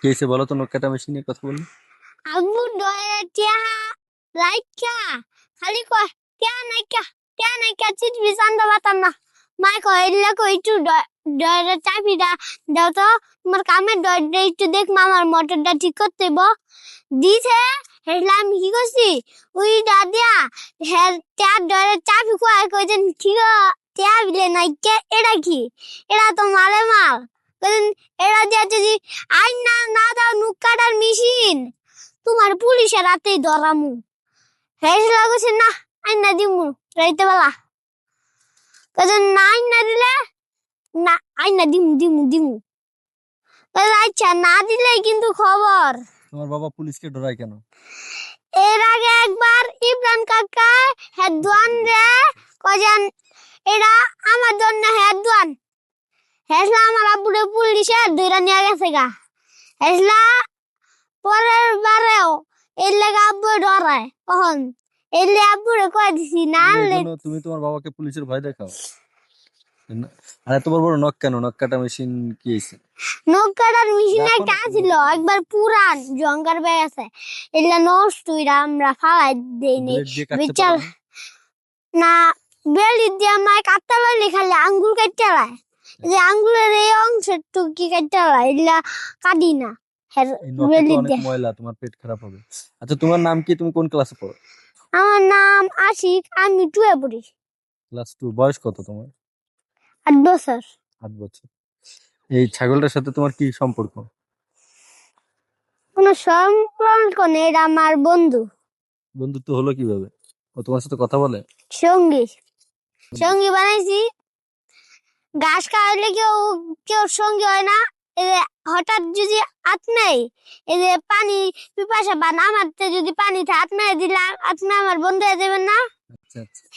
কি হয়েছে বলো তো, নখ কাটা মেশিনের কথা বলো। আব্বু ডয়ে টিয়া লাইকা খালি কয় টিয়া নাইকা চিঠি চান্দা বাতাম না মাই কয় এলে কই একটু ডয়ের চাবিটা দাও তো তোমার কামের ডয়টা একটু দেখ মামার মোটরটা ঠিক করতে দিছে হেলা আমি কি করছি ওই দাদিয়া হ্যাঁ টিয়া ডয়ের চাবি কয় কইছেন ঠিক টিয়া বিলে নাইকা এটা কি এটা তো মালে মাল কইছেন এটা দিয়া যদি আইন না দাও নুক কাটার মেশিন তোমার পুলিশের রাতেই ধরামু হেসে লাগছে না আইন না দিমু রাইতে বেলা কাজে না আইন না দিলে না আইন না দিমু আচ্ছা না দিলে কিন্তু খবর। তোমার বাবা পুলিশকে ডরায় কেন? এর আগে একবার ইমরান কাকা হেদওয়ান রে কজন এরা আমার জন্য হেদওয়ান হেসলা আমার আব্বুরে পুলিশে ধরে নিয়ে গেছে গা হেসলা পরের বারেও এর লেগে আব্বু ডরায় কখন এলে আব্বুরে কয় দিছি না তুমি তোমার বাবাকে পুলিশের ভয় দেখাও? আর এত বড় বড় নখ কেন? নখ কাটা মেশিন কি হয়েছে? নখ কাটার মেশিন একটা ছিল একবার পুরান জঙ্গার ব্যাগ আছে এগুলা নষ্ট হইরা আমরা ফালাই দেইনি বিচার না বেলি দিয়ে আমায় কাটতে পারলে খালি আঙ্গুল কাটতে লাই যে আঙ্গুলের এই অংশের টুকি কাটতে লাই এগুলা কাটি না ময়লা, তোমার পেট খারাপ হবে। আচ্ছা তোমার নাম কি? তুমি কোন ক্লাসে পড়ো? আমার নাম আশিক, আমি 2 এ পড়ি। ক্লাস 2। বয়স কত তোমার? 8 বছর। 8 বছর। এই ছাগলটার সাথে তোমার কি সম্পর্ক? কোনো সম্পর্ক নেই, এটা আমার বন্ধু। বন্ধুত্ব হলো কিভাবে? ও তোমার সাথে কথা বলে? সঙ্গী বানাইছি। ঘাস খাওয়াইলে কেউ সঙ্গী হয় না। হঠাৎ যদি আত্মাই এই যে পানি পিপাসা বা নামাতে যদি পানি আত্মাই দিলে আত্মা আমার বন্ধু হয়ে যাবেন না।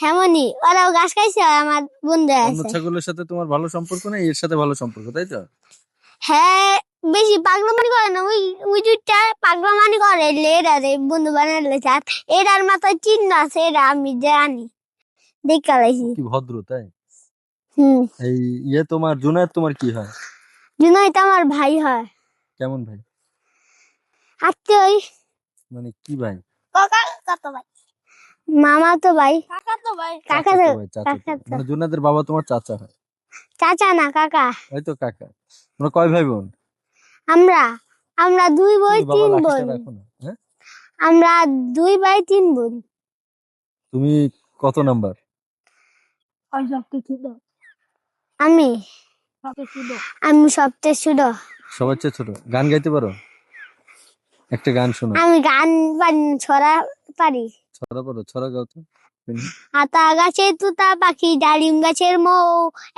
হেমনি ওরাও ঘাস খাইছে আমার বন্ধু আছে। ছাগলের সাথে তোমার ভালো সম্পর্ক নেই, এর সাথে ভালো সম্পর্ক, তাই তো? হ্যাঁ, বেশি পাগলামানি করে না, ওই দুইটা পাগলামানি করে এরা বন্ধু বানালে চার এরার মাথায় চিহ্ন আছে, এরা আমি জানি দেখা লাইছি। কি ভদ্র, তাই? এই তোমার জুনায়েদ তোমার কি হয়? জুনায়েদ আমার ভাই হয়। কেমন ভাই? আত্মীয়। মানে কি ভাই? কাকা ভাই, মামা তো ভাই, কাকা তো ভাই, কাকা তো মানে জুনায়েদের বাবা তোমার চাচা হয়? চাচা না কাকা। ওই তো কাকা। তোমরা কয় ভাই বোন? আমরা 2 ভাই 3 বোন। আমরা 2 ভাই 3 বোন। তুমি কত নাম্বার? আমি সবচেয়ে ছোট। সবার চেয়ে ছোট। গান গাইতে পারো? একটা গান শোনো। আমি গান পারি, ছড়া পারি। ছড়া পারো? ছড়া গাও তো। আতা গাছে তুতা পাখি, ডালিম গাছের মৌ,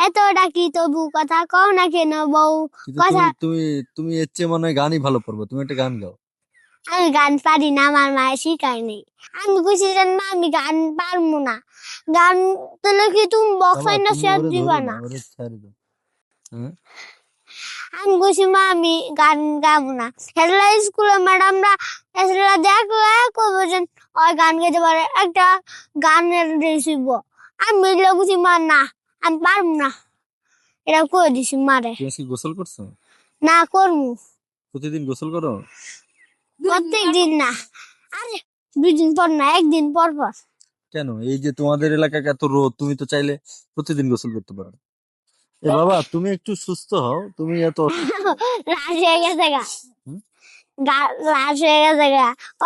এত ডাকি তবু কথা কও না কেন বউ। কথা তুমি তুমি এর চেয়ে মনে হয় গানই ভালো পারবো। তুমি একটা গান গাও। আমি গান পারি না, আমার মায়ের শিখায়নি। আমি কইছি যে না আমি গান পারবো না। গান তাহলে কি তুমি বক্স আইনা শেয়ার দিবা না? আমি কইছি মা আমি গান গাবো না। হেলা স্কুলে ম্যাডামরা হেলা দেখলে কইবো যে ওই গান গাইতে পারে, একটা গানের রেসিব। আমি কইছি মা না আমি পারবো না, এটা কই দিছি মারে। তুমি কি গোসল করছো? না করমু। প্রতিদিন গোসল করো? প্রত্যেক দিন না, আরে 2 দিন পর না, 1 দিন পর পর। কেন? এই যে তোমাদের এলাকায় এত রোদ, তুমি তো চাইলে প্রতিদিন গোসল করতে পারো। এ বাবা তুমি একটু সুস্থ হও, তুমি এত লাশ হয়ে গেছে লাশ হয়ে গেছে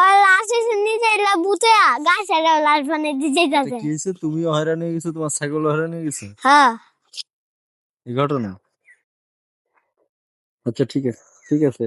ওই লাশ এসে নিচে বুতে গাছের লাশ বানিয়ে দিতে যাবে। কি হয়েছে? তুমিও হয়রান হয়ে গেছো, তোমার ছাগল হয়রান হয়ে গেছে? হ্যাঁ, এই ঘটনা। আচ্ছা ঠিক আছে, ঠিক আছে।